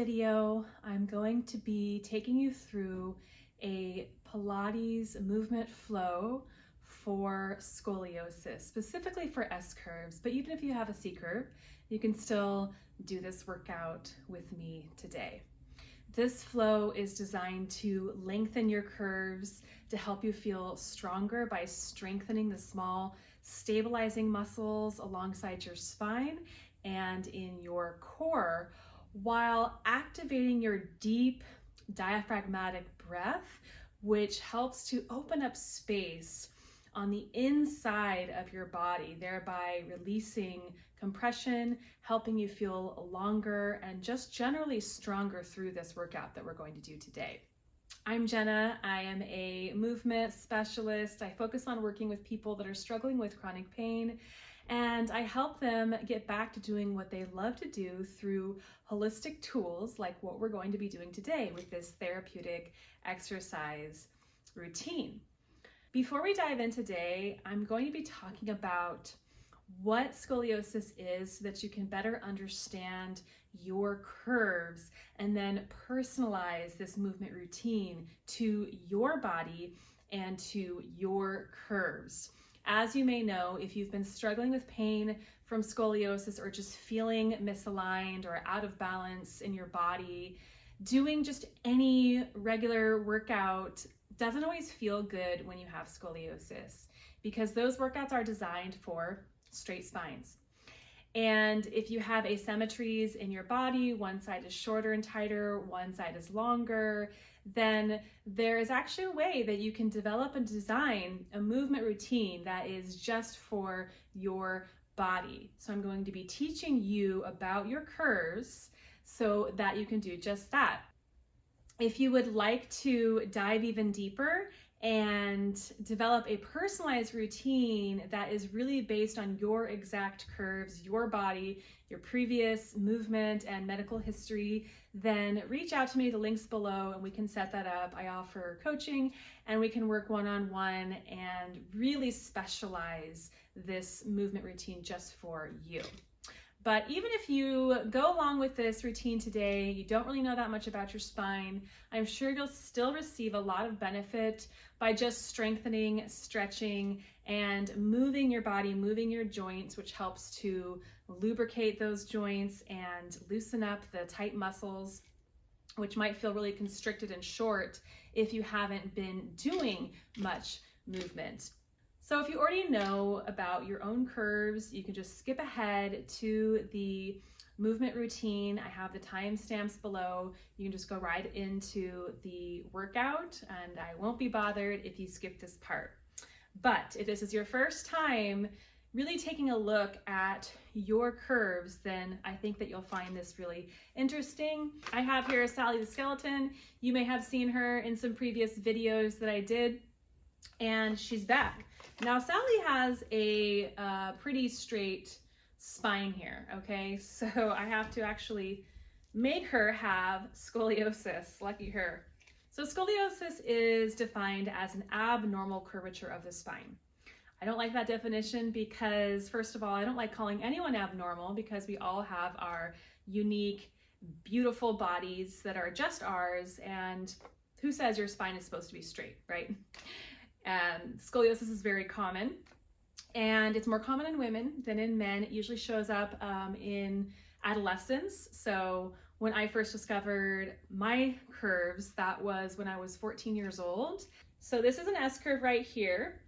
video, I'm going to be taking you through a Pilates movement flow for scoliosis, specifically for S curves, but even if you have a C curve, you can still do this workout with me today. This flow is designed to lengthen your curves, to help you feel stronger by strengthening the small stabilizing muscles alongside your spine and in your core, while activating your deep diaphragmatic breath, which helps to open up space on the inside of your body, thereby releasing compression, helping you feel longer and just generally stronger through this workout that we're going to do today. I'm Jenna. I am a movement specialist. I focus on working with people that are struggling with chronic pain, and I help them get back to doing what they love to do through holistic tools like what we're going to be doing today with this therapeutic exercise routine. Before we dive in today, I'm going to be talking about what scoliosis is so that you can better understand your curves and then personalize this movement routine to your body and to your curves. As you may know, if you've been struggling with pain from scoliosis or just feeling misaligned or out of balance in your body, doing just any regular workout doesn't always feel good when you have scoliosis, because those workouts are designed for straight spines. And if you have asymmetries in your body, one side is shorter and tighter, one side is longer, then there is actually a way that you can develop and design a movement routine that is just for your body. So I'm going to be teaching you about your curves so that you can do just that. If you would like to dive even deeper and develop a personalized routine that is really based on your exact curves, your body, your previous movement and medical history, then reach out to me, the link's below, and we can set that up. I offer coaching and we can work one-on-one and really specialize this movement routine just for you. But even if you go along with this routine today, you don't really know that much about your spine, I'm sure you'll still receive a lot of benefit by just strengthening, stretching, and moving your body, moving your joints, which helps to lubricate those joints and loosen up the tight muscles, which might feel really constricted and short if you haven't been doing much movement. So if you already know about your own curves, you can just skip ahead to the movement routine. I have the timestamps below. You can just go right into the workout, and I won't be bothered if you skip this part. But if this is your first time really taking a look at your curves, then I think that you'll find this really interesting. I have here Sally the skeleton. You may have seen her in some previous videos that I did, and she's back. Now, Sally has a pretty straight spine here, okay? So I have to actually make her have scoliosis, lucky her. So scoliosis is defined as an abnormal curvature of the spine. I don't like that definition because, first of all, I don't like calling anyone abnormal because we all have our unique, beautiful bodies that are just ours, and who says your spine is supposed to be straight, right? And scoliosis is very common, and it's more common in women than in men. It usually shows up in adolescence. So when I first discovered my curves, that was when I was 14 years old. So this is an S curve right here.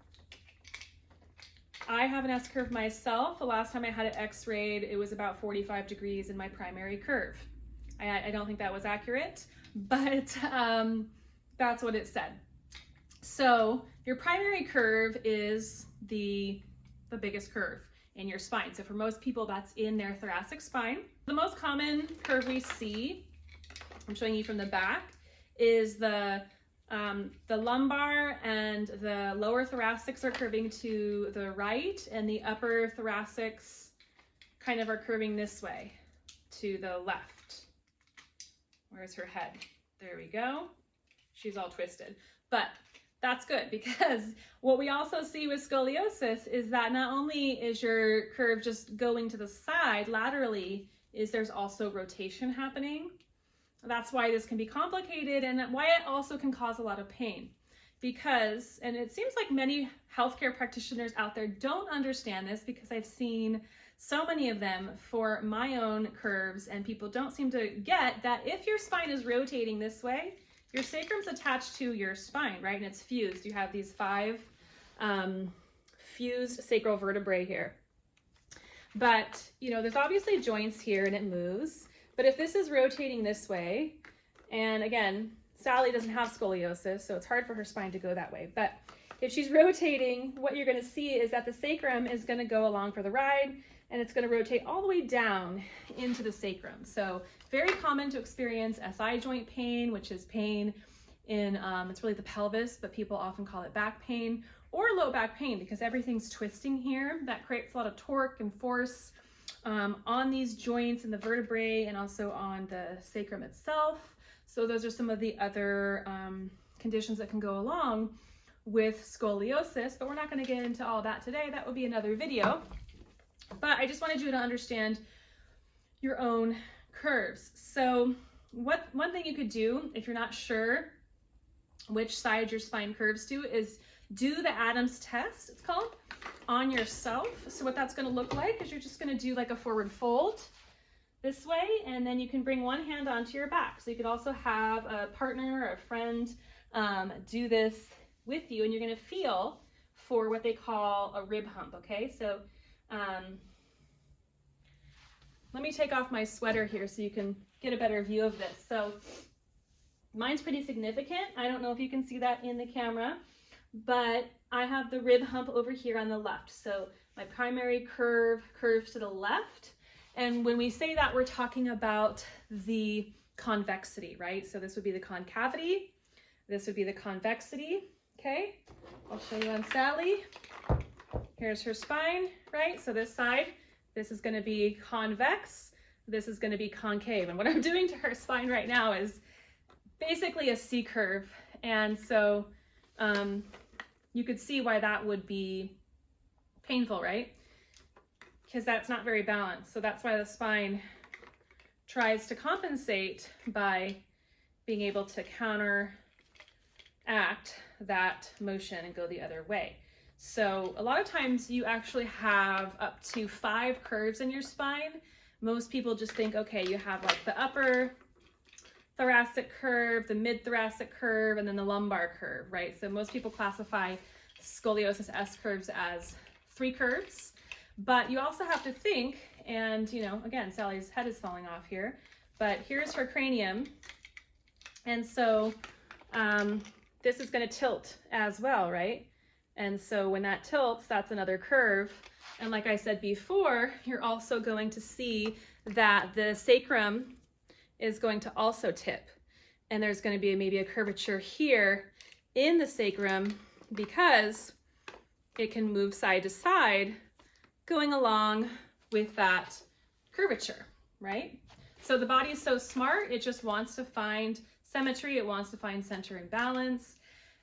I have an S curve myself. The last time I had it x-rayed, it was about 45 degrees in my primary curve. I don't think that was accurate, but that's what it said. So your primary curve is the biggest curve in your spine. So for most people, that's in their thoracic spine. The most common curve we see, I'm showing you from the back, is the lumbar and the lower thoracics are curving to the right, and the upper thoracics kind of are curving this way to the left. Where's her head? There we go. She's all twisted. But that's good, because what we also see with scoliosis is that not only is your curve just going to the side laterally, is there's also rotation happening. That's why this can be complicated and why it also can cause a lot of pain. Because, and it seems like many healthcare practitioners out there don't understand this, because I've seen so many of them for my own curves, and people don't seem to get that if your spine is rotating this way, your sacrum's attached to your spine, right? And it's fused. You have these 5 fused sacral vertebrae here. But, you know, there's obviously joints here and it moves. But if this is rotating this way, and again, Sally doesn't have scoliosis, so it's hard for her spine to go that way. But if she's rotating, what you're going to see is that the sacrum is going to go along for the ride, and it's going to rotate all the way down into the sacrum. So very common to experience SI joint pain, which is pain in, it's really the pelvis, but people often call it back pain, or low back pain, because everything's twisting here. That creates a lot of torque and force on these joints and the vertebrae, and also on the sacrum itself. So those are some of the other conditions that can go along with scoliosis, but we're not going to get into all that today. That would be another video. But I just wanted you to understand your own curves. So one thing you could do if you're not sure which side your spine curves to is do the Adams test, it's called, on yourself. So what that's going to look like is you're just going to do like a forward fold this way, and then you can bring one hand onto your back. So you could also have a partner or a friend do this with you, and you're going to feel for what they call a rib hump. Okay, so let me take off my sweater here so you can get a better view of this. So mine's pretty significant. I don't know if you can see that in the camera, but I have the rib hump over here on the left. So my primary curve curves to the left. And when we say that, we're talking about the convexity, right? So this would be the concavity. This would be the convexity, okay? I'll show you on Sally. Here's her spine, right? So this side, this is gonna be convex. This is gonna be concave. And what I'm doing to her spine right now is basically a C curve. And so you could see why that would be painful, right? Because that's not very balanced. So that's why the spine tries to compensate by being able to counteract that motion and go the other way. So a lot of times you actually have up to 5 curves in your spine. Most people just think, okay, you have like the upper thoracic curve, the mid-thoracic curve, and then the lumbar curve, right? So most people classify scoliosis S curves as 3 curves. But you also have to think, and you know, again, Sally's head is falling off here, but here's her cranium. And so this is going to tilt as well, right? And so when that tilts, that's another curve. And like I said before, you're also going to see that the sacrum is going to also tip. And there's going to be maybe a curvature here in the sacrum because it can move side to side going along with that curvature, right? So the body is so smart, it just wants to find symmetry, it wants to find center and balance.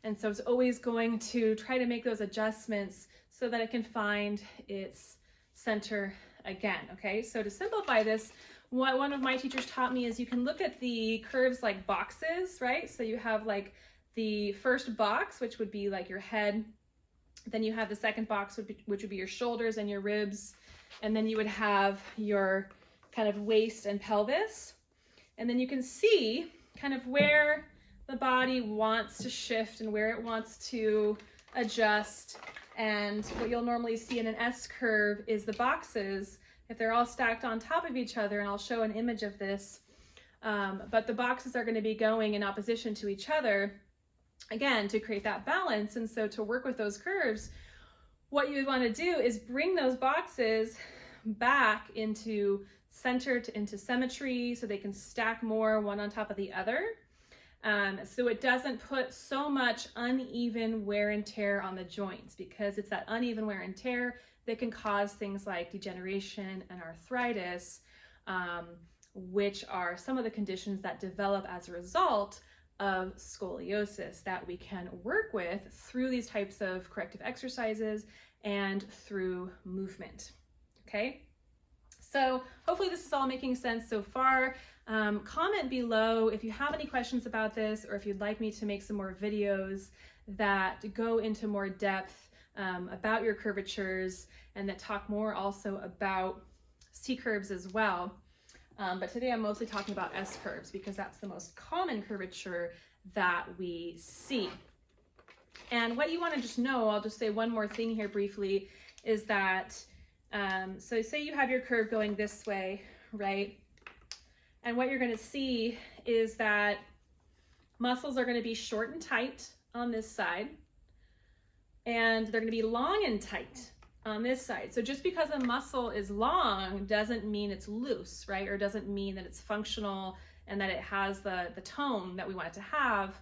And so it's always going to try to make those adjustments so that it can find its center again, okay? So to simplify this, what one of my teachers taught me is you can look at the curves like boxes, right? So you have like the first box, which would be like your head. Then you have the second box, which would be your shoulders and your ribs. And then you would have your kind of waist and pelvis. And then you can see kind of where the body wants to shift and where it wants to adjust. And what you'll normally see in an S curve is the boxes, if they're all stacked on top of each other, and I'll show an image of this, but the boxes are going to be going in opposition to each other, again, to create that balance. And so to work with those curves, what you would want to do is bring those boxes back into center, into symmetry, so they can stack more one on top of the other. So it doesn't put so much uneven wear and tear on the joints, because it's that uneven wear and tear that can cause things like degeneration and arthritis, which are some of the conditions that develop as a result of scoliosis that we can work with through these types of corrective exercises and through movement, okay? So hopefully this is all making sense so far. Comment below if you have any questions about this, or if you'd like me to make some more videos that go into more depth about your curvatures and that talk more also about C curves as well. But today I'm mostly talking about S curves because that's the most common curvature that we see. And what you want to just know, I'll just say one more thing here briefly, is that so say you have your curve going this way, right? And what you're going to see is that muscles are going to be short and tight on this side, and they're going to be long and tight on this side. So just because a muscle is long doesn't mean it's loose, right? Or doesn't mean that it's functional and that it has the tone that we want it to have.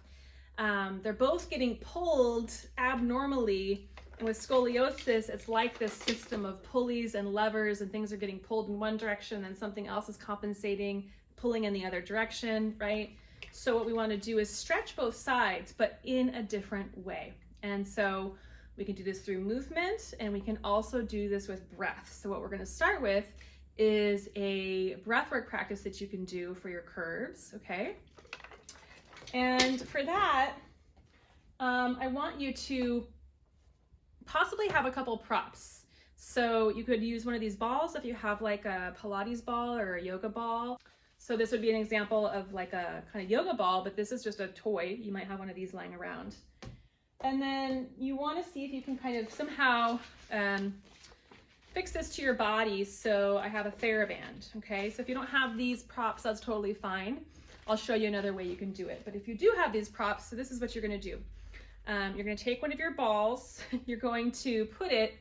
They're both getting pulled abnormally. And with scoliosis, it's like this system of pulleys and levers, and things are getting pulled in one direction and something else is compensating, pulling in the other direction, right? So what we want to do is stretch both sides, but in a different way. And so we can do this through movement, and we can also do this with breath. So what we're going to start with is a breathwork practice that you can do for your curves, okay? And for that, I want you to possibly have a couple props. So you could use one of these balls if you have like a Pilates ball or a yoga ball. So this would be an example of like a kind of yoga ball, but this is just a toy. You might have one of these lying around. And then you want to see if you can kind of somehow fix this to your body. So I have a TheraBand, okay? So if you don't have these props, that's totally fine. I'll show you another way you can do it. But if you do have these props, so this is what you're going to do. You're going to take one of your balls, you're going to put it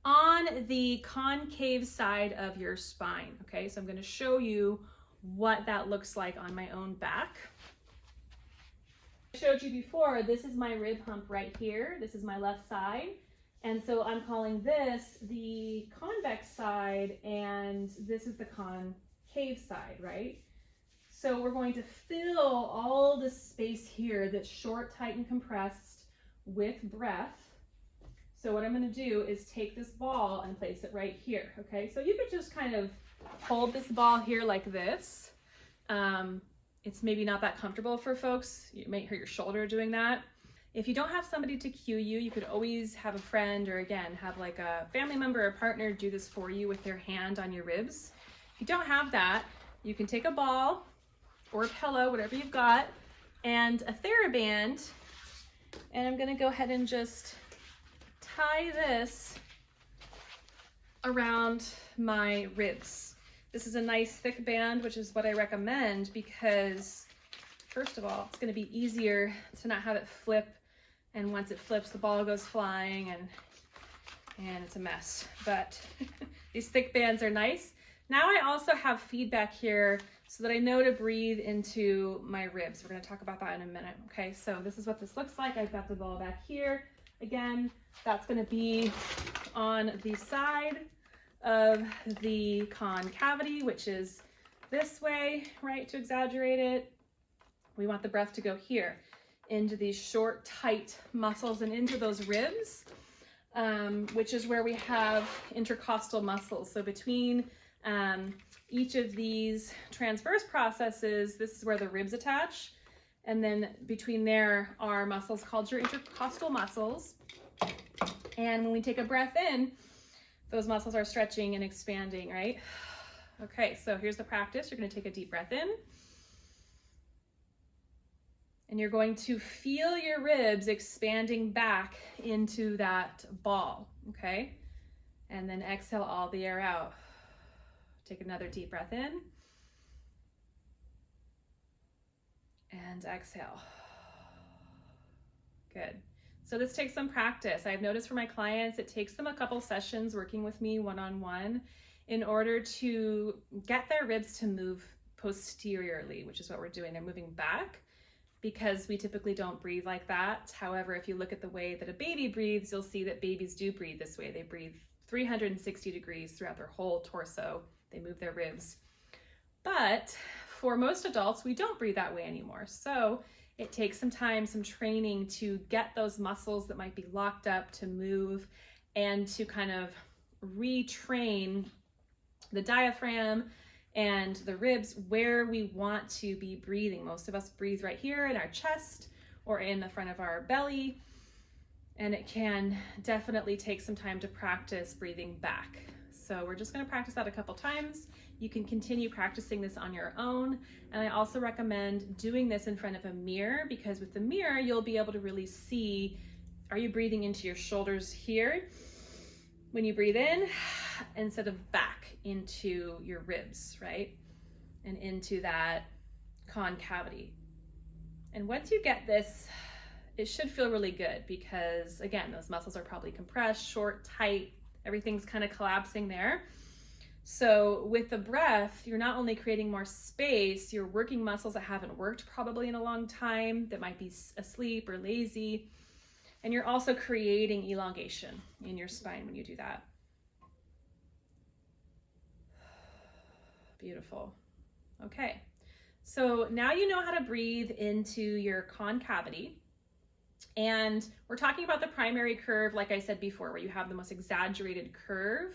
on the concave side of your spine, okay? So I'm going to show you what that looks like on my own back. I showed you before, this is my rib hump right here. This is my left side. And so I'm calling this the convex side, and this is the concave side, right? So we're going to fill all the space here that's short, tight, and compressed with breath. So what I'm going to do is take this ball and place it right here, okay? So you could just kind of hold this ball here like this. It's maybe not that comfortable for folks. You might hurt your shoulder doing that. If you don't have somebody to cue you, you could always have a friend, or again, have like a family member or partner do this for you with their hand on your ribs. If you don't have that, you can take a ball or a pillow, whatever you've got, and a TheraBand, and I'm going to go ahead and just tie this around my ribs. This is a nice thick band, which is what I recommend because, first of all, it's going to be easier to not have it flip, and once it flips, the ball goes flying, and it's a mess. But these thick bands are nice. Now I also have feedback here so that I know to breathe into my ribs. We're going to talk about that in a minute. Okay, so this is what this looks like. I've got the ball back here. Again, that's going to be on the side of the concavity, which is this way, right, to exaggerate it. We want the breath to go here into these short, tight muscles and into those ribs, which is where we have intercostal muscles. So between each of these transverse processes, this is where the ribs attach. And then between there are muscles called your intercostal muscles. And when we take a breath in, those muscles are stretching and expanding, right? Okay, so here's the practice. You're going to take a deep breath in. And you're going to feel your ribs expanding back into that ball, okay? And then exhale all the air out. Take another deep breath in. And exhale. Good. So this takes some practice. I've noticed for my clients, it takes them a couple sessions working with me one-on-one in order to get their ribs to move posteriorly, which is what we're doing. They're moving back because we typically don't breathe like that. However, if you look at the way that a baby breathes, you'll see that babies do breathe this way. They breathe 360 degrees throughout their whole torso. They move their ribs. But for most adults, we don't breathe that way anymore. So it takes some time, some training to get those muscles that might be locked up to move and to kind of retrain the diaphragm and the ribs, where we want to be breathing. Most of us breathe right here in our chest or in the front of our belly, and it can definitely take some time to practice breathing back. So we're just going to practice that a couple times. You can continue practicing this on your own, and I also recommend doing this in front of a mirror, because with the mirror you'll be able to really see, are you breathing into your shoulders here when you breathe in, instead of back into your ribs, right? And into that concavity. And once you get this, it should feel really good, because again, those muscles are probably compressed, short, tight, everything's kind of collapsing there. So with the breath, you're not only creating more space, you're working muscles that haven't worked probably in a long time, that might be asleep or lazy. And you're also creating elongation in your spine when you do that. Beautiful. Okay, so now you know how to breathe into your concavity. And we're talking about the primary curve, like I said before, where you have the most exaggerated curve,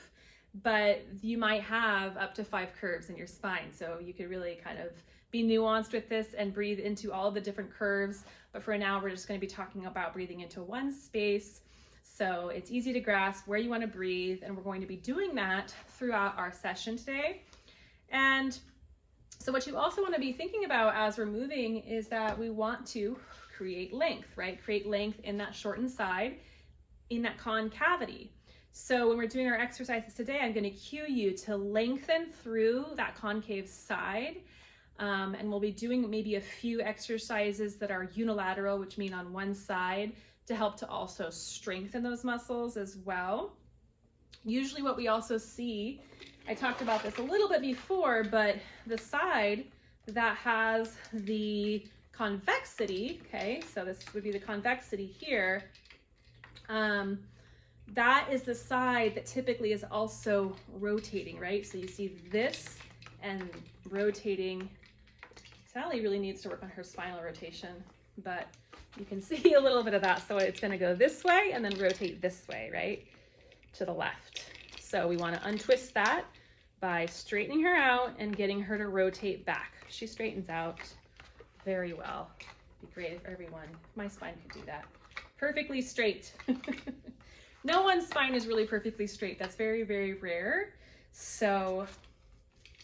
but you might have up to 5 curves in your spine. So you could really kind of be nuanced with this and breathe into all of the different curves. But for now, we're just going to be talking about breathing into one space. So it's easy to grasp where you want to breathe. And we're going to be doing that throughout our session today. And so what you also want to be thinking about as we're moving is that we want to create length, right? Create length in that shortened side, in that concavity. So when we're doing our exercises today, I'm going to cue you to lengthen through that concave side. And we'll be doing maybe a few exercises that are unilateral, which mean on one side, to help to also strengthen those muscles as well. Usually what we also see, I talked about this a little bit before, but the side that has the convexity, okay, so this would be the convexity here, that is the side that typically is also rotating, right? So you see this and rotating. Sally really needs to work on her spinal rotation, but you can see a little bit of that. So it's going to go this way and then rotate this way, right, to the left. So we want to untwist that by straightening her out and getting her to rotate back. She straightens out very well. It'd be great if everyone, my spine could do that. Perfectly straight. No one's spine is really perfectly straight. That's very, very rare. So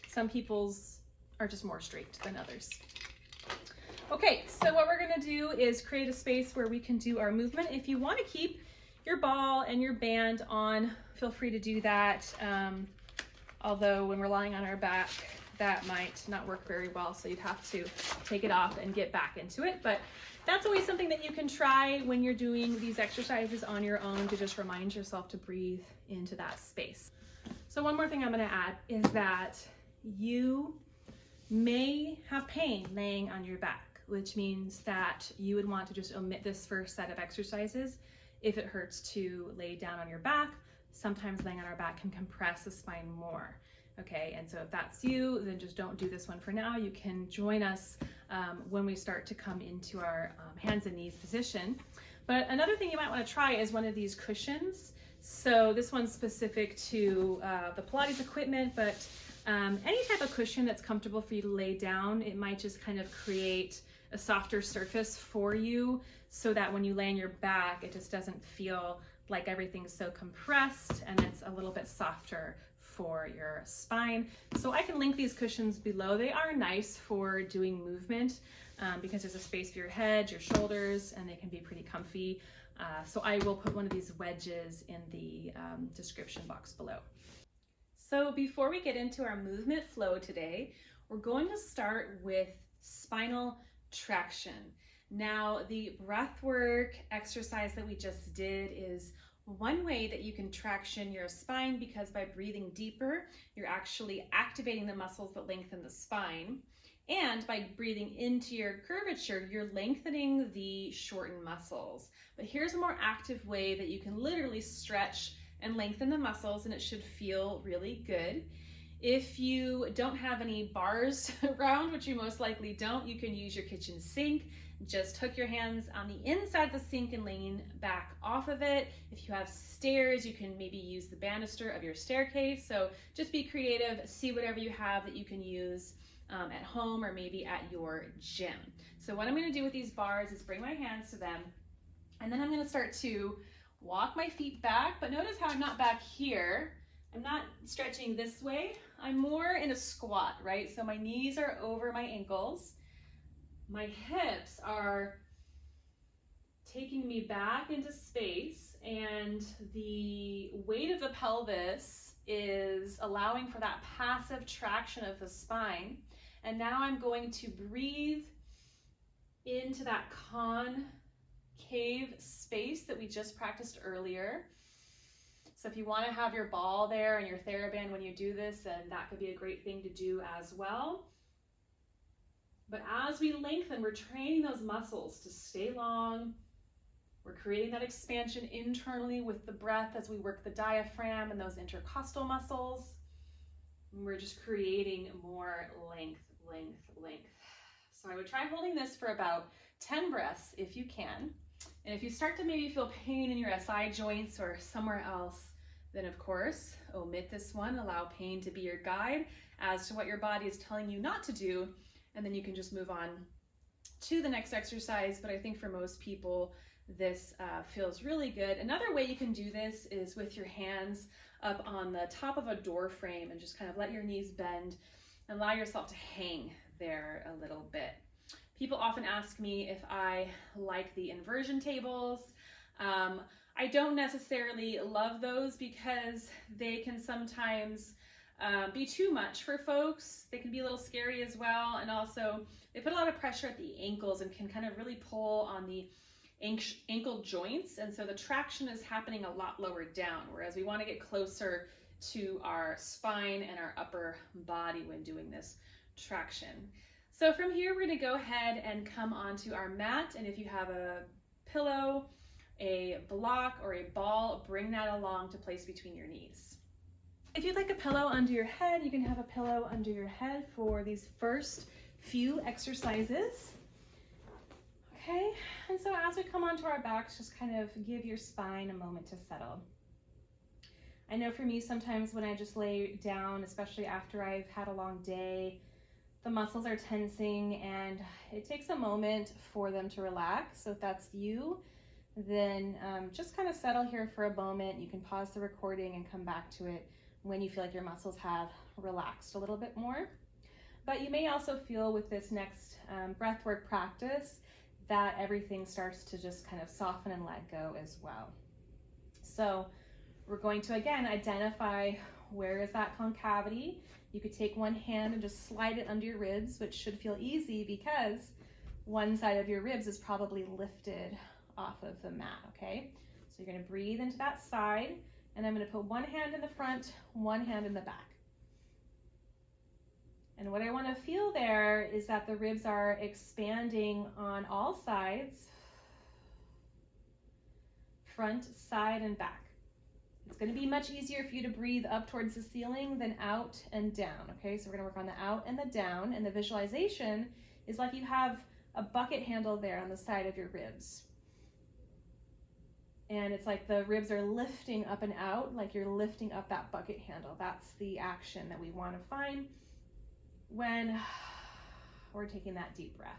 some people's are just more straight than others. Okay, so what we're gonna do is create a space where we can do our movement. If you wanna keep your ball and your band on, feel free to do that. Although when we're lying on our back, that might not work very well, so you'd have to take it off and get back into it. But that's always something that you can try when you're doing these exercises on your own, to just remind yourself to breathe into that space. So one more thing I'm going to add is that you may have pain laying on your back, which means that you would want to just omit this first set of exercises if it hurts to lay down on your back. Sometimes laying on our back can compress the spine more. Okay, and so if that's you, then just don't do this one for now. You can join us when we start to come into our hands and knees position. But another thing you might want to try is one of these cushions. So this one's specific to the Pilates equipment, but any type of cushion that's comfortable for you to lay down. It might just kind of create a softer surface for you, so that when you lay on your back, it just doesn't feel like everything's so compressed, and it's a little bit softer for your spine. So I can link these cushions below. They are nice for doing movement because there's a space for your head, your shoulders, and they can be pretty comfy. So I will put one of these wedges in the description box below. So before we get into our movement flow today, we're going to start with spinal traction. Now, the breathwork exercise that we just did is one way that you can traction your spine, because by breathing deeper, you're actually activating the muscles that lengthen the spine. And by breathing into your curvature, you're lengthening the shortened muscles. But here's a more active way that you can literally stretch and lengthen the muscles, and it should feel really good. If you don't have any bars around, which you most likely don't, you can use your kitchen sink. Just hook your hands on the inside of the sink and lean back off of it. If you have stairs, you can maybe use the banister of your staircase. So just be creative, see whatever you have that you can use at home or maybe at your gym. So what I'm going to do with these bars is bring my hands to them, and then I'm going to start to walk my feet back, but notice how I'm not back here. I'm not stretching this way. I'm more in a squat, right? So my knees are over my ankles. My hips are taking me back into space, and the weight of the pelvis is allowing for that passive traction of the spine. And now I'm going to breathe into that concave space that we just practiced earlier. So if you want to have your ball there and your TheraBand when you do this, then that could be a great thing to do as well. But as we lengthen, we're training those muscles to stay long. We're creating that expansion internally with the breath as we work the diaphragm and those intercostal muscles. And we're just creating more length, length, length. So I would try holding this for about 10 breaths if you can. And if you start to maybe feel pain in your SI joints or somewhere else, then of course, omit this one. Allow pain to be your guide as to what your body is telling you not to do. And then you can just move on to the next exercise. But I think for most people, this feels really good. Another way you can do this is with your hands up on the top of a door frame and just kind of let your knees bend and allow yourself to hang there a little bit. People often ask me if I like the inversion tables. I don't necessarily love those because they can sometimes be too much for folks. They can be a little scary as well. And also they put a lot of pressure at the ankles and can kind of really pull on the ankle joints. And so the traction is happening a lot lower down, whereas we want to get closer to our spine and our upper body when doing this traction. So from here, we're going to go ahead and come onto our mat. And if you have a pillow, a block, or a ball, bring that along to place between your knees. If you'd like a pillow under your head, you can have a pillow under your head for these first few exercises. Okay, and so as we come onto our backs, just kind of give your spine a moment to settle. I know for me, sometimes when I just lay down, especially after I've had a long day, the muscles are tensing and it takes a moment for them to relax. So if that's you, then just kind of settle here for a moment. You can pause the recording and come back to it when you feel like your muscles have relaxed a little bit more. But you may also feel with this next breathwork practice that everything starts to just kind of soften and let go as well. So we're going to, again, identify where is that concavity. You could take one hand and just slide it under your ribs, which should feel easy because one side of your ribs is probably lifted off of the mat, okay? So you're gonna breathe into that side, and I'm gonna put one hand in the front, one hand in the back. And what I wanna feel there is that the ribs are expanding on all sides, front, side, and back. It's going to be much easier for you to breathe up towards the ceiling than out and down, okay? So we're going to work on the out and the down, and the visualization is like you have a bucket handle there on the side of your ribs. And it's like the ribs are lifting up and out, like you're lifting up that bucket handle. That's the action that we want to find when we're taking that deep breath.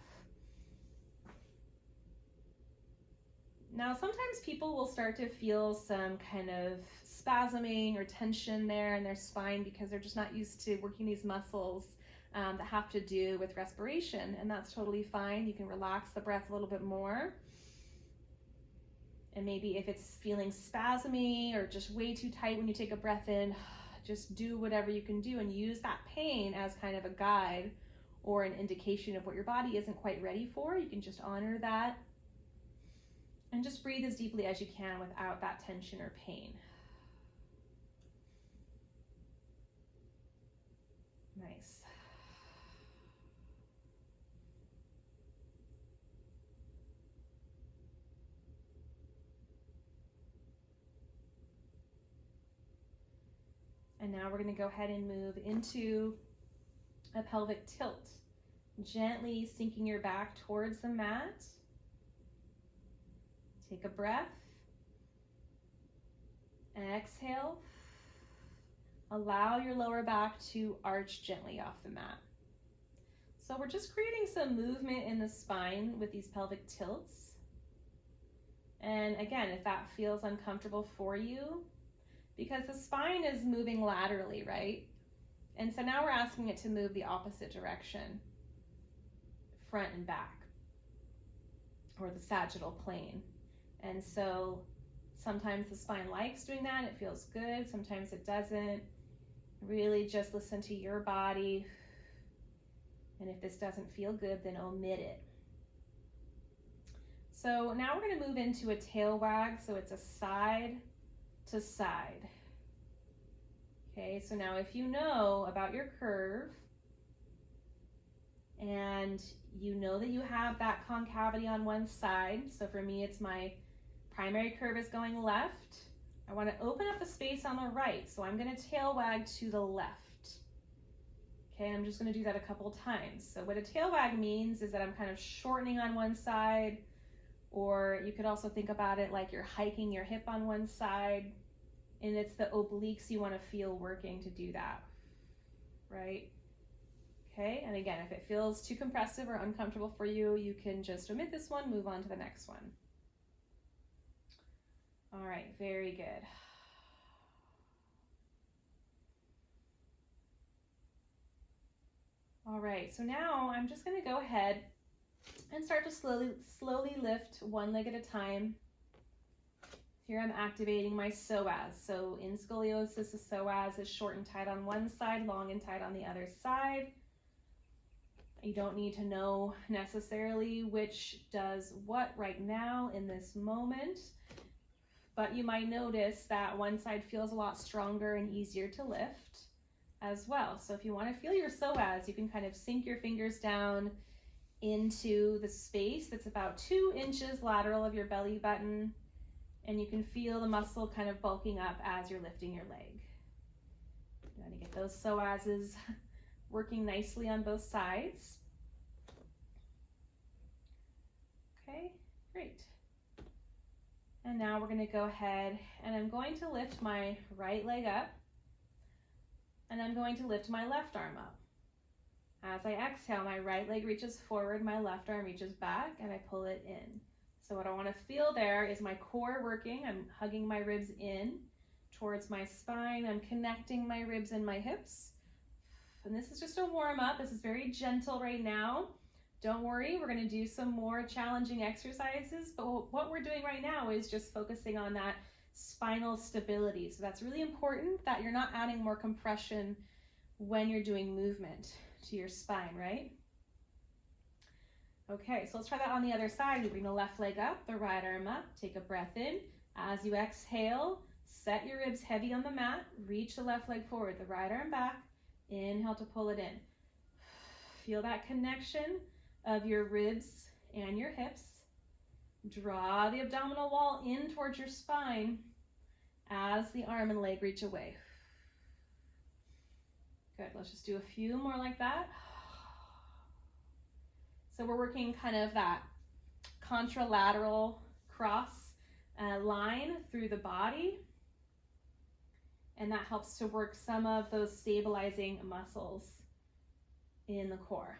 Now, sometimes people will start to feel some kind of spasming or tension there in their spine because they're just not used to working these muscles that have to do with respiration, and that's totally fine. You can relax the breath a little bit more. And maybe if it's feeling spasmy or just way too tight when you take a breath in, just do whatever you can do and use that pain as kind of a guide or an indication of what your body isn't quite ready for. You can just honor that. And just breathe as deeply as you can without that tension or pain. Nice. And now we're going to go ahead and move into a pelvic tilt, gently sinking your back towards the mat. Take a breath. Exhale. Allow your lower back to arch gently off the mat. So we're just creating some movement in the spine with these pelvic tilts. And again, if that feels uncomfortable for you, because the spine is moving laterally, right? And so now we're asking it to move the opposite direction, front and back, or the sagittal plane. And so sometimes the spine likes doing that, it feels good, sometimes it doesn't. Really just listen to your body. And if this doesn't feel good, then omit it. So now we're going to move into a tail wag, so it's a side to side. Okay, so now if you know about your curve and you know that you have that concavity on one side, so for me it's my primary curve is going left, I want to open up the space on the right, so I'm going to tail wag to the left. Okay, I'm just going to do that a couple times. So what a tail wag means is that I'm kind of shortening on one side, or you could also think about it like you're hiking your hip on one side, and it's the obliques you want to feel working to do that, right? Okay, and again, if it feels too compressive or uncomfortable for you, you can just omit this one, move on to the next one. All right, very good. All right, so now I'm just going to go ahead and start to slowly lift one leg at a time. Here I'm activating my psoas. So in scoliosis, the psoas is short and tight on one side, long and tight on the other side. You don't need to know necessarily which does what right now in this moment, but you might notice that one side feels a lot stronger and easier to lift as well. So if you want to feel your psoas, you can kind of sink your fingers down into the space that's about 2 inches lateral of your belly button, and you can feel the muscle kind of bulking up as you're lifting your leg. You want to get those psoases working nicely on both sides. Okay, great. And now we're going to go ahead and I'm going to lift my right leg up, and I'm going to lift my left arm up. As I exhale, my right leg reaches forward, my left arm reaches back, and I pull it in. So what I want to feel there is my core working. I'm hugging my ribs in towards my spine. I'm connecting my ribs and my hips. And this is just a warm up. This is very gentle right now. Don't worry, we're going to do some more challenging exercises, but what we're doing right now is just focusing on that spinal stability. So that's really important, that you're not adding more compression when you're doing movement to your spine, right? Okay, so let's try that on the other side. You bring the left leg up, the right arm up, take a breath in. As you exhale, set your ribs heavy on the mat, reach the left leg forward, the right arm back, inhale to pull it in. Feel that connection of your ribs and your hips. Draw the abdominal wall in towards your spine as the arm and leg reach away. Good, let's just do a few more like that. So we're working kind of that contralateral cross line through the body, and that helps to work some of those stabilizing muscles in the core.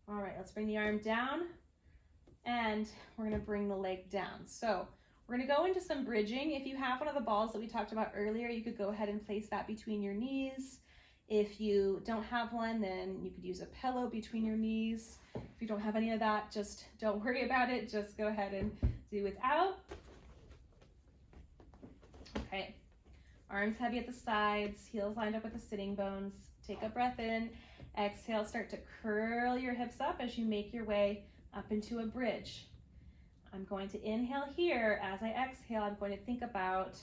All right, let's bring the arm down, and we're gonna bring the leg down. So we're gonna go into some bridging. If you have one of the balls that we talked about earlier, you could go ahead and place that between your knees. If you don't have one, then you could use a pillow between your knees. If you don't have any of that, just don't worry about it. Just go ahead and do without. Okay, arms heavy at the sides, heels lined up with the sitting bones. Take a breath in. Exhale, start to curl your hips up as you make your way up into a bridge. I'm going to inhale here. As I exhale, I'm going to think about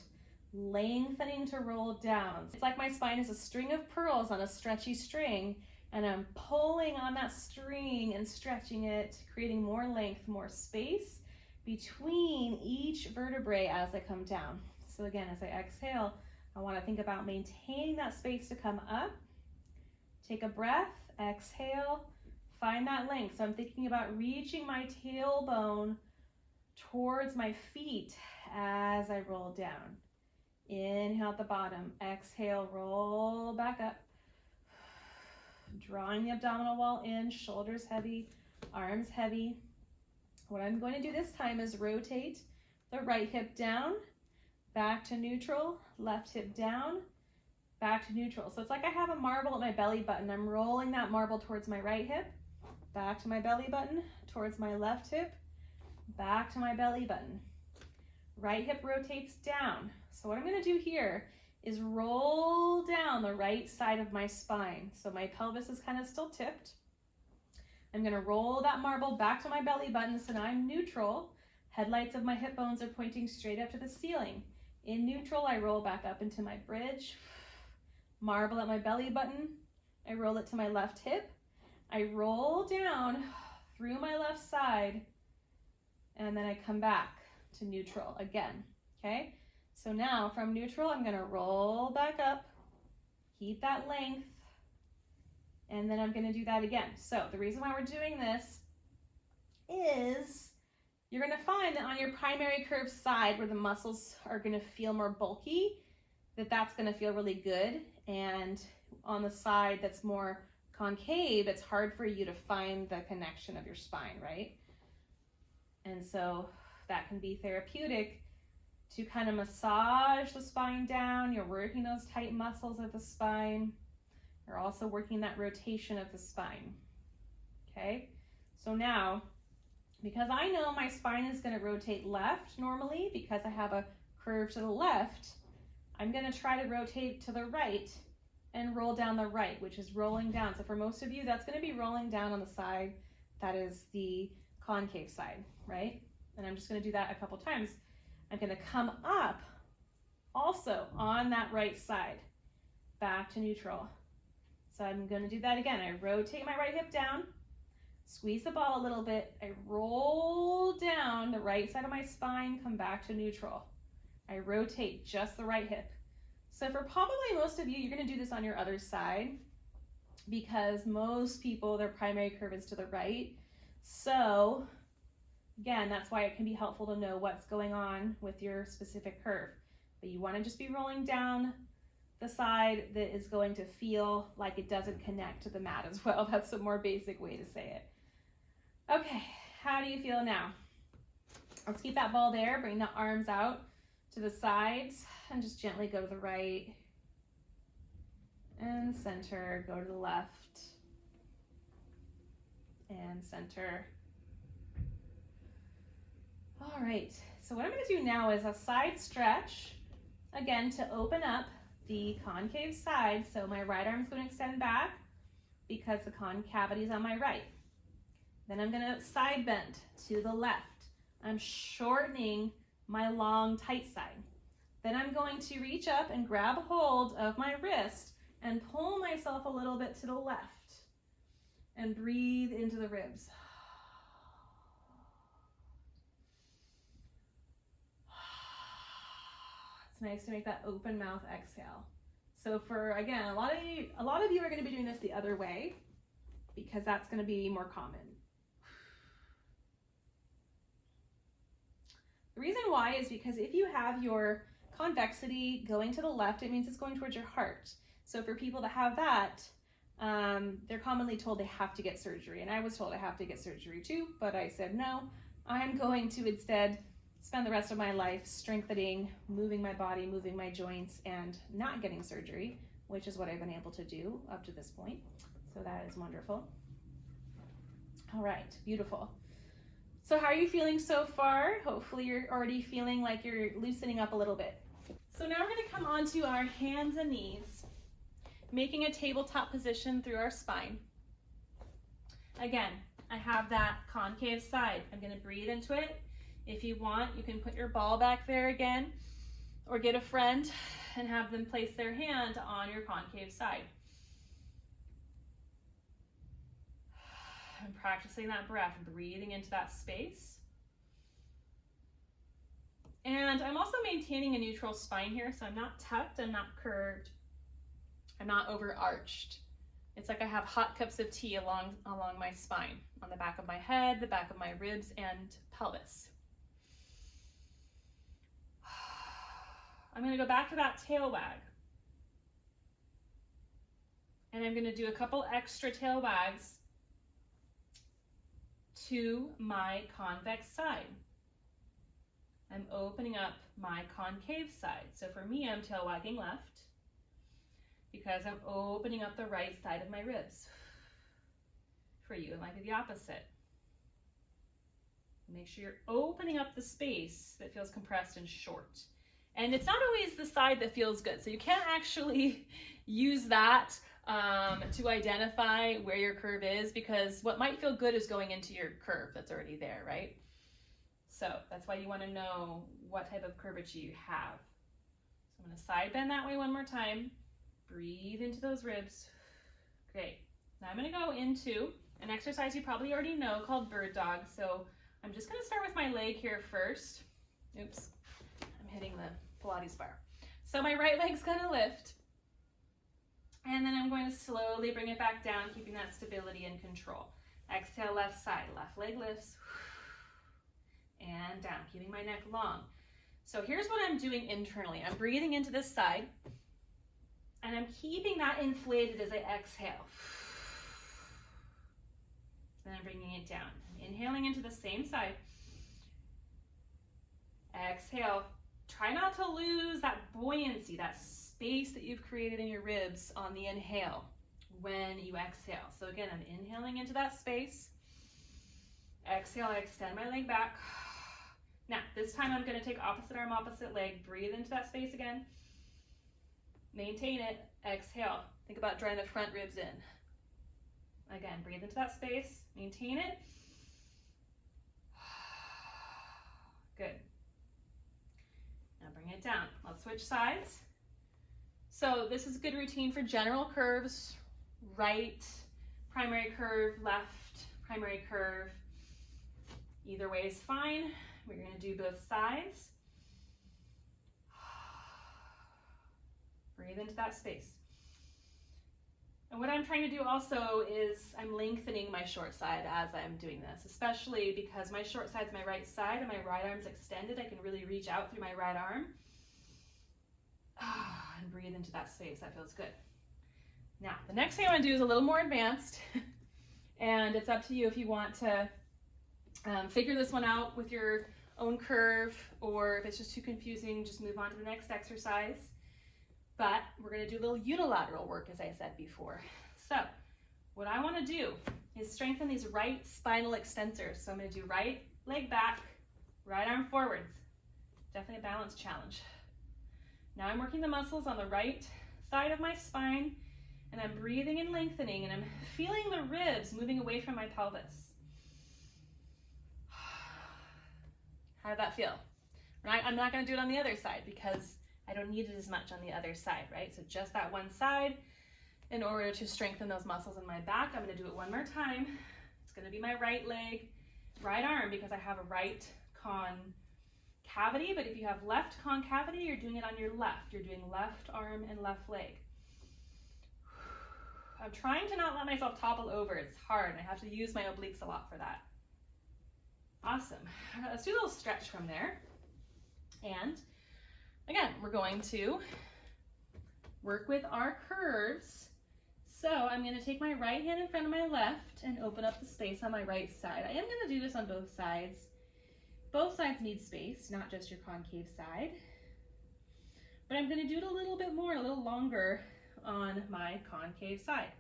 lengthening to roll down. It's like my spine is a string of pearls on a stretchy string, and I'm pulling on that string and stretching it, creating more length, more space between each vertebrae as I come down. So again, as I exhale, I want to think about maintaining that space to come up. Take a breath, exhale, find that length. So I'm thinking about reaching my tailbone towards my feet as I roll down. Inhale at the bottom, exhale, roll back up. Drawing the abdominal wall in, shoulders heavy, arms heavy. What I'm going to do this time is rotate the right hip down, back to neutral, left hip down, back to neutral. So it's like I have a marble at my belly button. I'm rolling that marble towards my right hip, back to my belly button, towards my left hip, back to my belly button. Right hip rotates down. So what I'm going to do here is roll down the right side of my spine. So my pelvis is kind of still tipped. I'm going to roll that marble back to my belly button so now I'm neutral. Headlights of my hip bones are pointing straight up to the ceiling. In neutral, I roll back up into my bridge. Marble at my belly button. I roll it to my left hip. I roll down through my left side, and then I come back to neutral again, okay? So now from neutral, I'm gonna roll back up, keep that length, and then I'm gonna do that again. So the reason why we're doing this is you're gonna find that on your primary curve side where the muscles are gonna feel more bulky, that's gonna feel really good. And on the side that's more concave, it's hard for you to find the connection of your spine, right? And so that can be therapeutic to kind of massage the spine down. You're working those tight muscles of the spine. You're also working that rotation of the spine, okay? So now, because I know my spine is gonna rotate left normally, because I have a curve to the left, I'm gonna try to rotate to the right and roll down the right, which is rolling down. So for most of you, that's gonna be rolling down on the side that is the concave side, right? And I'm just gonna do that a couple times. I'm gonna come up also on that right side, back to neutral. So I'm gonna do that again. I rotate my right hip down, squeeze the ball a little bit, I roll down the right side of my spine, come back to neutral. I rotate just the right hip. So for probably most of you, you're gonna do this on your other side because most people, their primary curve is to the right. So again, that's why it can be helpful to know what's going on with your specific curve. But you wanna just be rolling down the side that is going to feel like it doesn't connect to the mat as well. That's a more basic way to say it. Okay, how do you feel now? Let's keep that ball there, bring the arms out to the sides and just gently go to the right and center, go to the left and center. All right, so what I'm gonna do now is a side stretch, again, to open up the concave side. So my right arm's gonna extend back because the concavity is on my right. Then I'm gonna side bend to the left. I'm shortening my long, tight side. Then I'm going to reach up and grab hold of my wrist and pull myself a little bit to the left and breathe into the ribs. It's nice to make that open mouth exhale. So for, again, a lot of you are going to be doing this the other way because that's going to be more common. The reason why is because if you have your convexity going to the left, it means it's going towards your heart. So for people that have that, they're commonly told they have to get surgery. And I was told I have to get surgery too, but I said no. I'm going to instead spend the rest of my life strengthening, moving my body, moving my joints, and not getting surgery, which is what I've been able to do up to this point. So that is wonderful. All right, beautiful. So how are you feeling so far? Hopefully you're already feeling like you're loosening up a little bit. So now we're gonna come onto our hands and knees, making a tabletop position through our spine. Again, I have that concave side. I'm gonna breathe into it. If you want, you can put your ball back there again, or get a friend and have them place their hand on your concave side. I'm practicing that breath, breathing into that space And I'm also maintaining a neutral spine here, so I'm not tucked, I'm not curved, I'm not overarched. It's like I have hot cups of tea along my spine, on the back of my head, the back of my ribs, and pelvis. I'm going to go back to that tail wag. And I'm going to do a couple extra tail wags to my convex side. I'm opening up my concave side. So for me, I'm tail wagging left because I'm opening up the right side of my ribs. For you, it might be the opposite. Make sure you're opening up the space that feels compressed and short. And it's not always the side that feels good. So you can't actually use that to identify where your curve is, because what might feel good is going into your curve that's already there, right? So that's why you want to know what type of curvature you have. So I'm going to side bend that way one more time. Breathe into those ribs. Great. Now I'm going to go into an exercise you probably already know called bird dog. So I'm just going to start with my leg here first. Oops, I'm hitting the Pilates bar. So my right leg's going to lift. And then I'm going to slowly bring it back down, keeping that stability and control. Exhale, left side, left leg lifts. And down, keeping my neck long. So here's what I'm doing internally. I'm breathing into this side, and I'm keeping that inflated as I exhale. Then I'm bringing it down. Inhaling into the same side. Exhale. Try not to lose that buoyancy, that space that you've created in your ribs on the inhale when you exhale. So again, I'm inhaling into that space. Exhale, I extend my leg back. Now, this time I'm going to take opposite arm, opposite leg. Breathe into that space again. Maintain it. Exhale. Think about drawing the front ribs in. Again, breathe into that space. Maintain it. Good. Now bring it down. Let's switch sides. So this is a good routine for general curves. Right, primary curve, left, primary curve. Either way is fine. We're going to do both sides. Breathe into that space. And what I'm trying to do also is I'm lengthening my short side as I'm doing this, especially because my short side's my right side and my right arm's extended. I can really reach out through my right arm. And breathe into that space. That feels good. Now, the next thing I want to do is a little more advanced, and it's up to you if you want to figure this one out with your own curve, or if it's just too confusing, just move on to the next exercise. But we're going to do a little unilateral work, as I said before. So what I want to do is strengthen these right spinal extensors. So I'm going to do right leg back, right arm forwards. Definitely a balance challenge. Now I'm working the muscles on the right side of my spine, and I'm breathing and lengthening, and I'm feeling the ribs moving away from my pelvis. How did that feel? Right? I'm not going to do it on the other side because I don't need it as much on the other side, right? So just that one side in order to strengthen those muscles in my back. I'm going to do it one more time. It's going to be my right leg, right arm, because I have a right concavity, but if you have left concavity, you're doing it on your left. You're doing left arm and left leg. I'm trying to not let myself topple over. It's hard, and I have to use my obliques a lot for that. Awesome. All right, let's do a little stretch from there. And again, we're going to work with our curves. So I'm going to take my right hand in front of my left and open up the space on my right side. I am going to do this on both sides. Both sides need space, not just your concave side. But I'm going to do it a little bit more, a little longer on my concave side.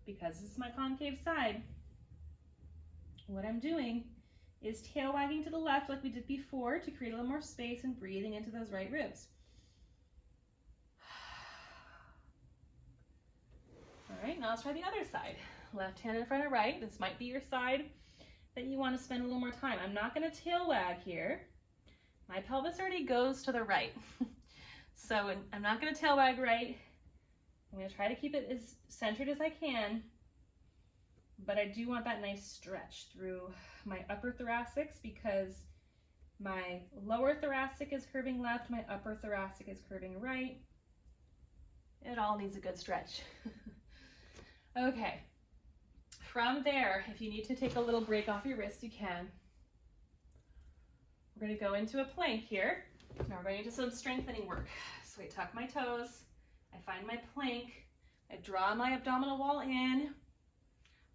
Because this is my concave side, what I'm doing is tail wagging to the left like we did before to create a little more space and breathing into those right ribs. All right, now let's try the other side. Left hand in front of right. This might be your side that you want to spend a little more time. I'm not going to tail wag here. My pelvis already goes to the right. So I'm not going to tail wag right. I'm going to try to keep it as centered as I can, but I do want that nice stretch through my upper thoracics because My lower thoracic is curving left, my upper thoracic is curving right. It all needs a good stretch. Okay, from there, if you need to take a little break off your wrist, you can. We're gonna go into a plank here. Now we're going into some strengthening work. So I tuck my toes, I find my plank, I draw my abdominal wall in,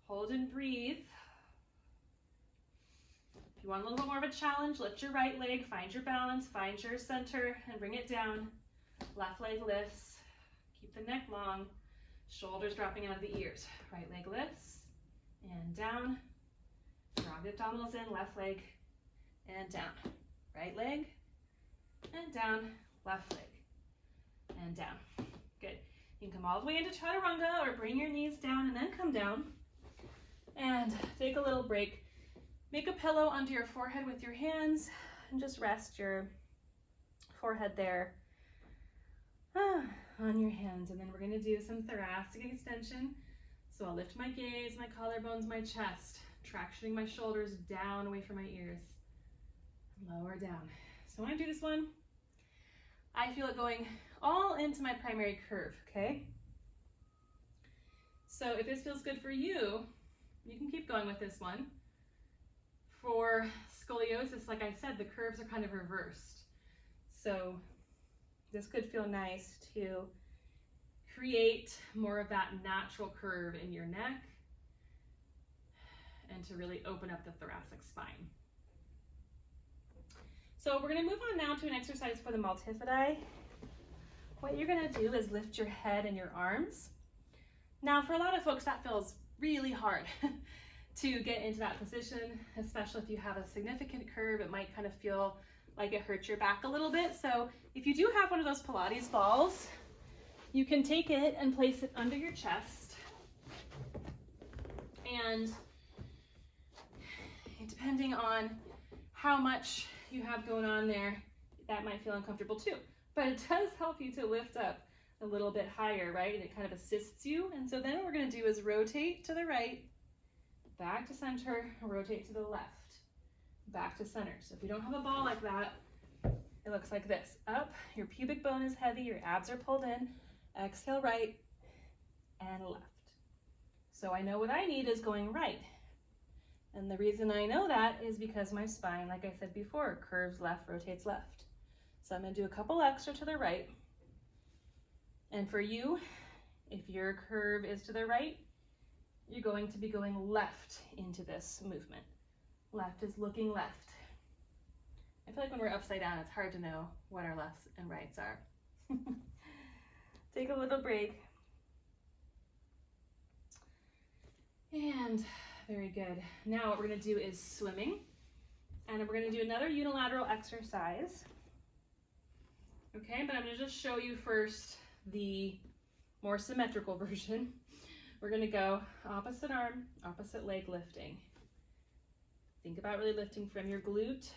hold and breathe. If you want a little bit more of a challenge, lift your right leg, find your balance, find your center, and bring it down. Left leg lifts, keep the neck long, shoulders dropping out of the ears. Right leg lifts, and down. Draw the abdominals in, left leg, and down. Right leg, and down, left leg, and down. Good. You can come all the way into chaturanga or bring your knees down and then come down. And take a little break. Make a pillow under your forehead with your hands and just rest your forehead there on your hands. And then we're going to do some thoracic extension. So I'll lift my gaze, my collarbones, my chest, tractioning my shoulders down away from my ears. Lower down. So when I do this one, I feel it going all into my primary curve, okay? So if this feels good for you, you can keep going with this one. For scoliosis, like I said, the curves are kind of reversed. So this could feel nice to create more of that natural curve in your neck and to really open up the thoracic spine. So we're going to move on now to an exercise for the multifidi. What you're going to do is lift your head and your arms. Now for a lot of folks that feels really hard to get into that position, especially if you have a significant curve. It might kind of feel like it hurts your back a little bit. So if you do have one of those Pilates balls, you can take it and place it under your chest. And depending on how much you have going on there, that might feel uncomfortable too. But it does help you to lift up a little bit higher, right? And it kind of assists you. And so then what we're going to do is rotate to the right, back to center, rotate to the left, back to center. So if you don't have a ball like that, it looks like this. Up, your pubic bone is heavy, your abs are pulled in. Exhale right and left. So I know what I need is going right. And the reason I know that is because my spine, like I said before, curves left, rotates left. So I'm going to do a couple extra to the right. And for you, if your curve is to the right, you're going to be going left into this movement. Left is looking left. I feel like when we're upside down, it's hard to know what our lefts and rights are. Take a little break. And very good. Now what we're going to do is swimming. And we're going to do another unilateral exercise. Okay, but I'm going to just show you first the more symmetrical version. We're going to go opposite arm, opposite leg lifting. Think about really lifting from your glute,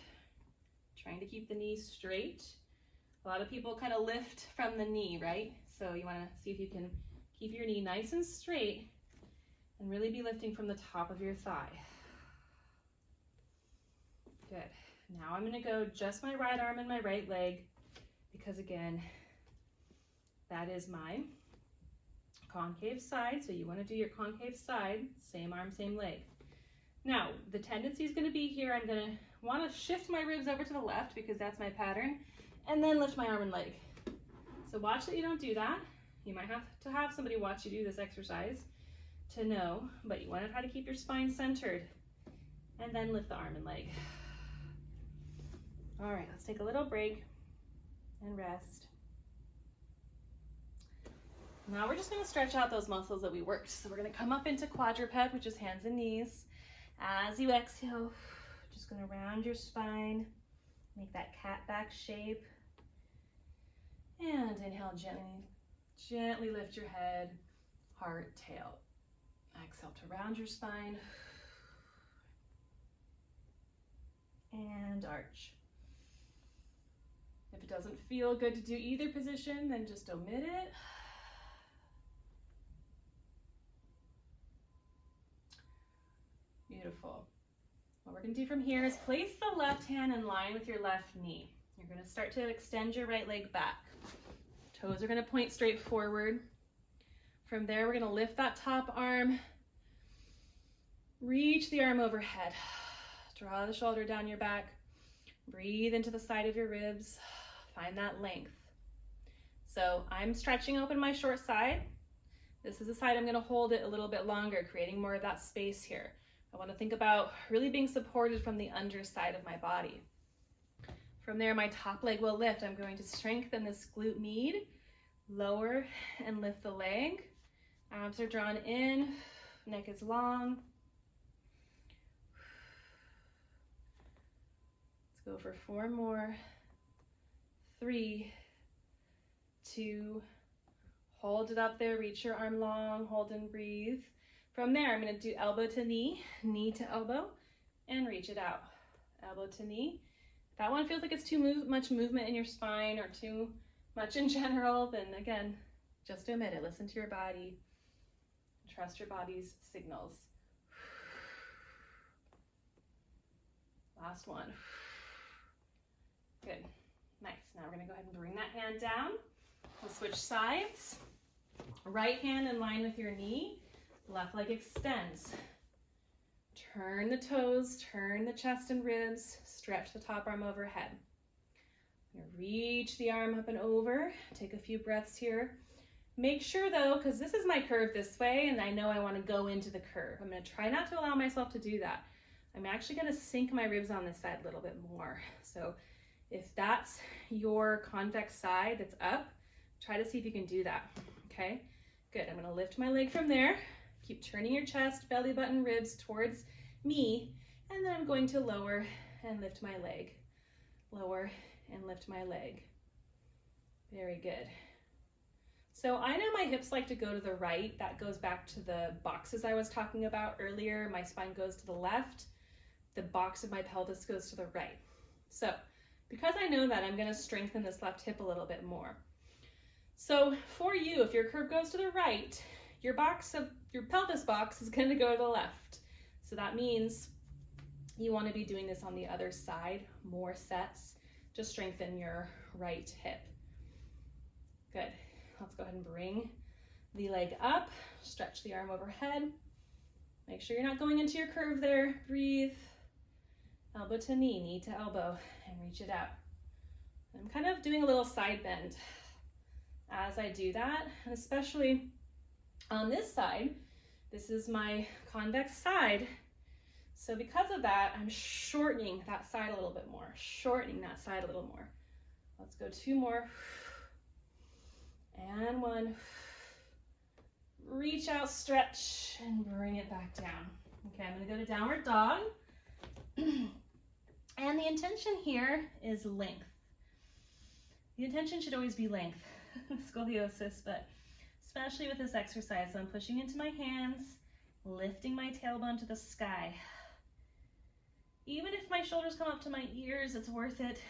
trying to keep the knee straight. A lot of people kind of lift from the knee, right? So you want to see if you can keep your knee nice and straight and really be lifting from the top of your thigh. Good. Now I'm going to go just my right arm and my right leg because again, that is my concave side. So you want to do your concave side, same arm, same leg. Now, the tendency is going to be here, I'm going to want to shift my ribs over to the left because that's my pattern, and then lift my arm and leg. So watch that you don't do that. You might have to have somebody watch you do this exercise to know, but you want to try to keep your spine centered, and then lift the arm and leg. All right, let's take a little break and rest. Now we're just going to stretch out those muscles that we worked. So we're going to come up into quadruped, which is hands and knees. As you exhale, just going to round your spine, make that cat back shape. And inhale, gently lift your head, heart, tail. Exhale to round your spine. And arch. If it doesn't feel good to do either position, then just omit it. Beautiful. What we're gonna do from here is place the left hand in line with your left knee. You're gonna start to extend your right leg back. Toes are gonna point straight forward. From there, we're gonna lift that top arm, reach the arm overhead. Draw the shoulder down your back. Breathe into the side of your ribs. Find that length. So I'm stretching open my short side. This is the side I'm gonna hold it a little bit longer, creating more of that space here. I wanna think about really being supported from the underside of my body. From there, my top leg will lift. I'm going to strengthen this glute med, lower and lift the leg. Abs are drawn in, neck is long. Let's go for 4 more. 3, 2, hold it up there, reach your arm long, hold and breathe. From there, I'm gonna do elbow to knee to elbow, and reach it out. Elbow to knee. If that one feels like it's too much movement in your spine or too much in general, then again, just omit it. Listen to your body. Trust your body's signals. Last one. Good. Nice. Now we're going to go ahead and bring that hand down. We'll switch sides. Right hand in line with your knee. Left leg extends. Turn the toes, turn the chest and ribs, stretch the top arm overhead. Reach the arm up and over. Take a few breaths here. Make sure though, because this is my curve this way and I know I want to go into the curve. I'm going to try not to allow myself to do that. I'm actually going to sink my ribs on this side a little bit more. So if that's your convex side that's up, try to see if you can do that. Okay, good. I'm going to lift my leg from there. Keep turning your chest, belly button, ribs towards me, and then I'm going to lower and lift my leg. Lower and lift my leg. Very good. So I know my hips like to go to the right. That goes back to the boxes I was talking about earlier. My spine goes to the left. The box of my pelvis goes to the right. So because I know that, I'm going to strengthen this left hip a little bit more. So for you, if your curve goes to the right, your pelvis box is going to go to the left. So that means you want to be doing this on the other side, more sets, to strengthen your right hip. Good. Let's go ahead and bring the leg up, stretch the arm overhead. Make sure you're not going into your curve there. Breathe. Elbow to knee, knee to elbow, and reach it out. I'm kind of doing a little side bend as I do that, and especially on this side, this is my convex side. So because of that, I'm shortening that side a little bit more, shortening that side a little more. Let's go 2 more. And 1. Reach out, stretch, and bring it back down. Okay, I'm gonna go to downward dog. And the intention here is length. The intention should always be length, scoliosis, but especially with this exercise. So I'm pushing into my hands, lifting my tailbone to the sky. Even if my shoulders come up to my ears, it's worth it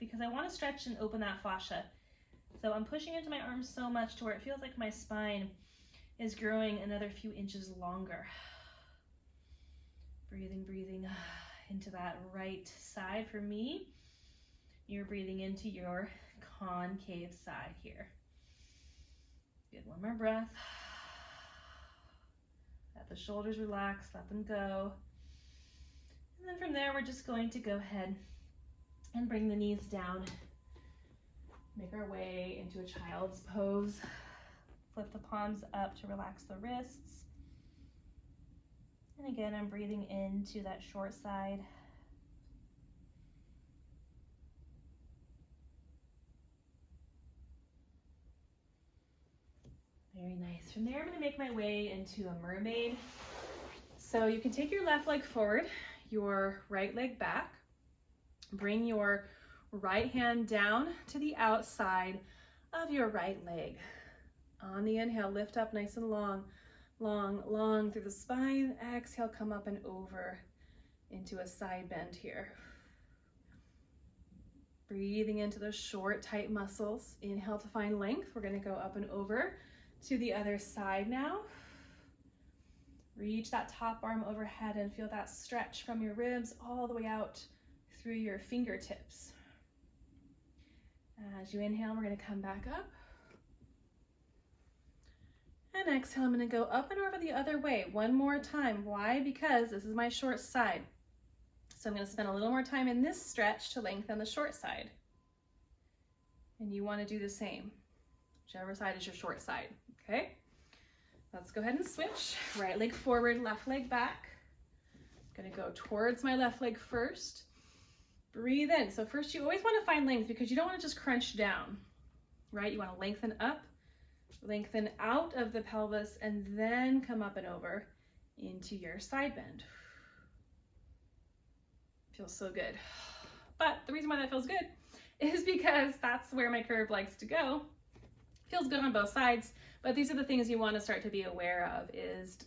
because I want to stretch and open that fascia. So I'm pushing into my arms so much to where it feels like my spine is growing another few inches longer. Breathing, breathing into that right side. For me, you're breathing into your concave side here. Good, 1 more breath. Let the shoulders relax, let them go. And then from there, we're just going to go ahead and bring the knees down. Make our way into a child's pose. Flip the palms up to relax the wrists. And again, I'm breathing into that short side. Very nice. From there, I'm going to make my way into a mermaid. So you can take your left leg forward, your right leg back. Bring your right hand down to the outside of your right leg. On the inhale, lift up nice and long, long, long through the spine. Exhale, come up and over into a side bend here. Breathing into those short, tight muscles. Inhale to find length. We're going to go up and over to the other side now. Reach that top arm overhead and feel that stretch from your ribs all the way out through your fingertips. As you inhale, we're going to come back up. And exhale, I'm going to go up and over the other way one more time. Why? Because this is my short side. So I'm going to spend a little more time in this stretch to lengthen the short side. And you want to do the same, whichever side is your short side, okay? Let's go ahead and switch. Right leg forward, left leg back. I'm going to go towards my left leg first. Breathe in. So first you always want to find length because you don't want to just crunch down, right? You want to lengthen up, lengthen out of the pelvis, and then come up and over into your side bend. Feels so good. But the reason why that feels good is because that's where my curve likes to go. Feels good on both sides, but these are the things you want to start to be aware of is,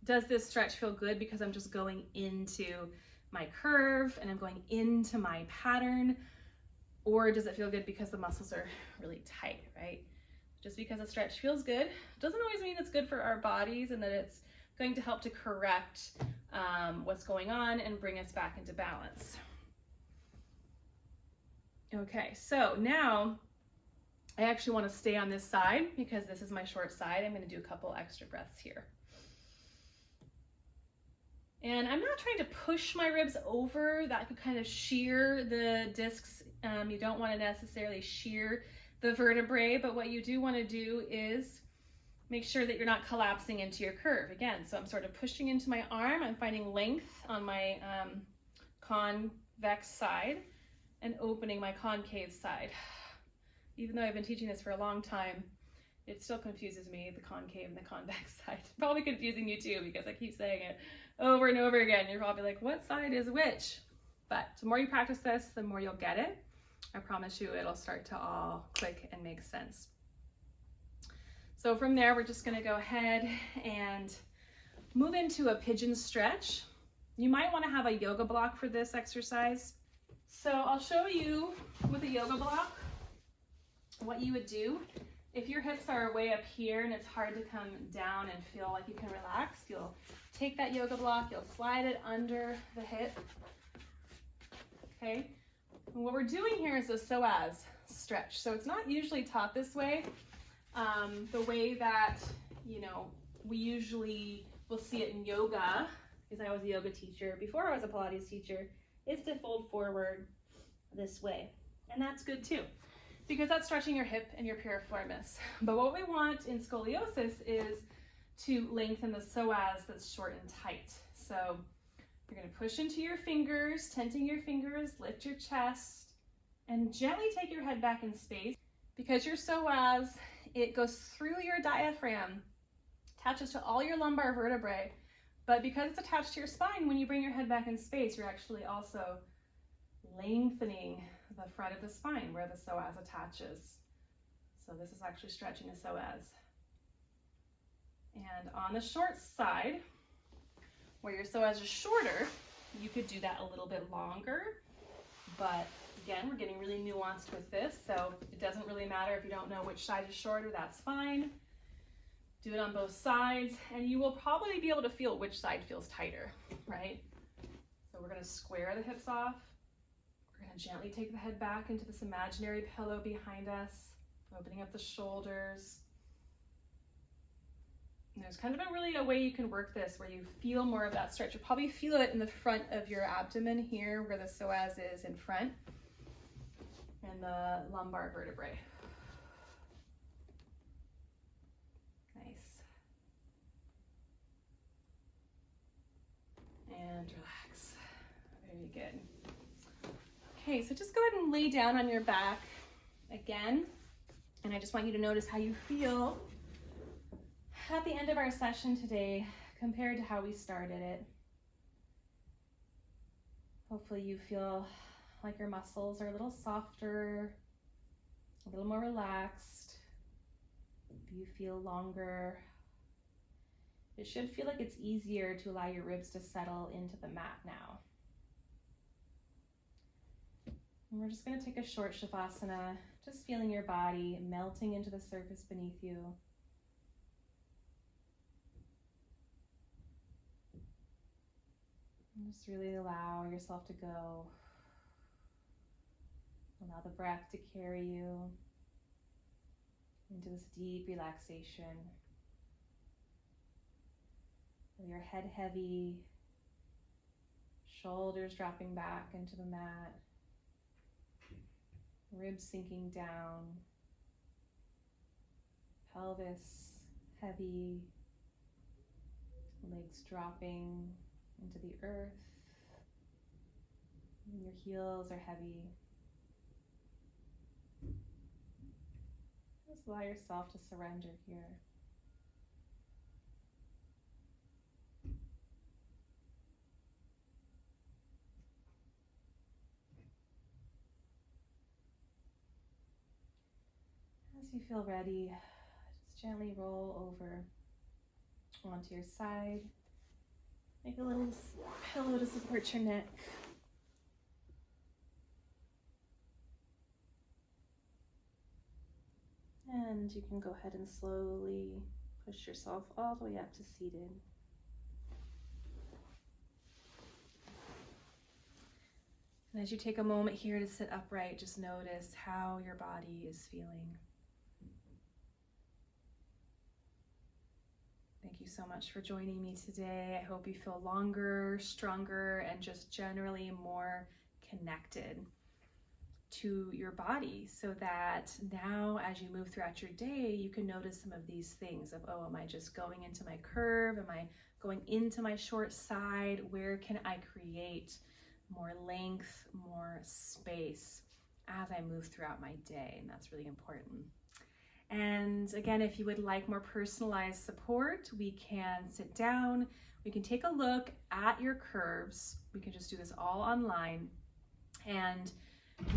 does this stretch feel good because I'm just going into my curve and I'm going into my pattern, or does it feel good because the muscles are really tight, right? Just because a stretch feels good doesn't always mean it's good for our bodies and that it's going to help to correct what's going on and bring us back into balance. Okay, so now I actually want to stay on this side because this is my short side. I'm going to do a couple extra breaths here. And I'm not trying to push my ribs over. That could kind of shear the discs. You don't want to necessarily shear the vertebrae, but what you do want to do is make sure that you're not collapsing into your curve. Again, so I'm sort of pushing into my arm. I'm finding length on my convex side and opening my concave side. Even though I've been teaching this for a long time, it still confuses me, the concave and the convex side. Probably confusing you too, because I keep saying it over and over again. You're probably like, what side is which? But the more you practice this, the more you'll get it. I promise you it'll start to all click and make sense. So from there, we're just gonna go ahead and move into a pigeon stretch. You might wanna have a yoga block for this exercise. So I'll show you with a yoga block what you would do. If your hips are way up here and it's hard to come down and feel like you can relax, you'll take that yoga block, you'll slide it under the hip, okay? And what we're doing here is a psoas stretch. So it's not usually taught this way. The way that, we usually will see it in yoga, because I was a yoga teacher before I was a Pilates teacher, is to fold forward this way. And that's good too, because that's stretching your hip and your piriformis. But what we want in scoliosis is to lengthen the psoas that's short and tight. So you're gonna push into your fingers, tenting your fingers, lift your chest, and gently take your head back in space. Because your psoas, it goes through your diaphragm, attaches to all your lumbar vertebrae, but because it's attached to your spine, when you bring your head back in space, you're actually also lengthening the front of the spine where the psoas attaches. So this is actually stretching the psoas. And on the short side, where your psoas is shorter, you could do that a little bit longer, but again, we're getting really nuanced with this, so it doesn't really matter if you don't know which side is shorter, that's fine. Do it on both sides, and you will probably be able to feel which side feels tighter, right? So we're gonna square the hips off. We're gonna gently take the head back into this imaginary pillow behind us, opening up the shoulders. And there's kind of a way you can work this where you feel more of that stretch. You'll probably feel it in the front of your abdomen here, where the psoas is in front, and the lumbar vertebrae. Nice. And relax. Very good. Okay, so just go ahead and lay down on your back again. And I just want you to notice how you feel at the end of our session today compared to how we started it. Hopefully you feel like your muscles are a little softer, a little more relaxed. You feel longer. It should feel like it's easier to allow your ribs to settle into the mat now. And we're just going to take a short shavasana, just feeling your body melting into the surface beneath you. Just really allow yourself to go. Allow the breath to carry you into this deep relaxation. Feel your head heavy, shoulders dropping back into the mat, ribs sinking down, pelvis heavy, legs dropping into the earth, and your heels are heavy. Just allow yourself to surrender here. As you feel ready, just gently roll over onto your side. Make a little pillow to support your neck. And you can go ahead and slowly push yourself all the way up to seated. And as you take a moment here to sit upright, just notice how your body is feeling. Thank you so much for joining me today. I hope you feel longer, stronger, and just generally more connected to your body, so that now as you move throughout your day, you can notice some of these things of, oh, am I just going into my curve? Am I going into my short side? Where can I create more length, more space as I move throughout my day? And that's really important. And again, if you would like more personalized support, we can sit down, we can take a look at your curves. We can just do this all online. And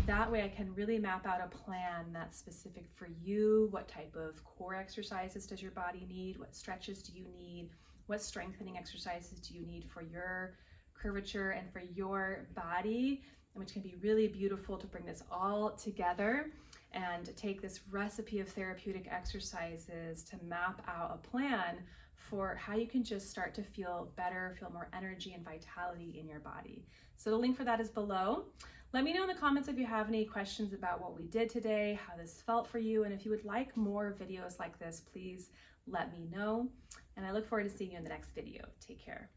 that way I can really map out a plan that's specific for you. What type of core exercises does your body need? What stretches do you need? What strengthening exercises do you need for your curvature and for your body? And which can be really beautiful to bring this all together and take this recipe of therapeutic exercises to map out a plan for how you can just start to feel better, feel more energy and vitality in your body. So the link for that is below. Let me know in the comments if you have any questions about what we did today, how this felt for you, and if you would like more videos like this, please let me know. And I look forward to seeing you in the next video. Take care.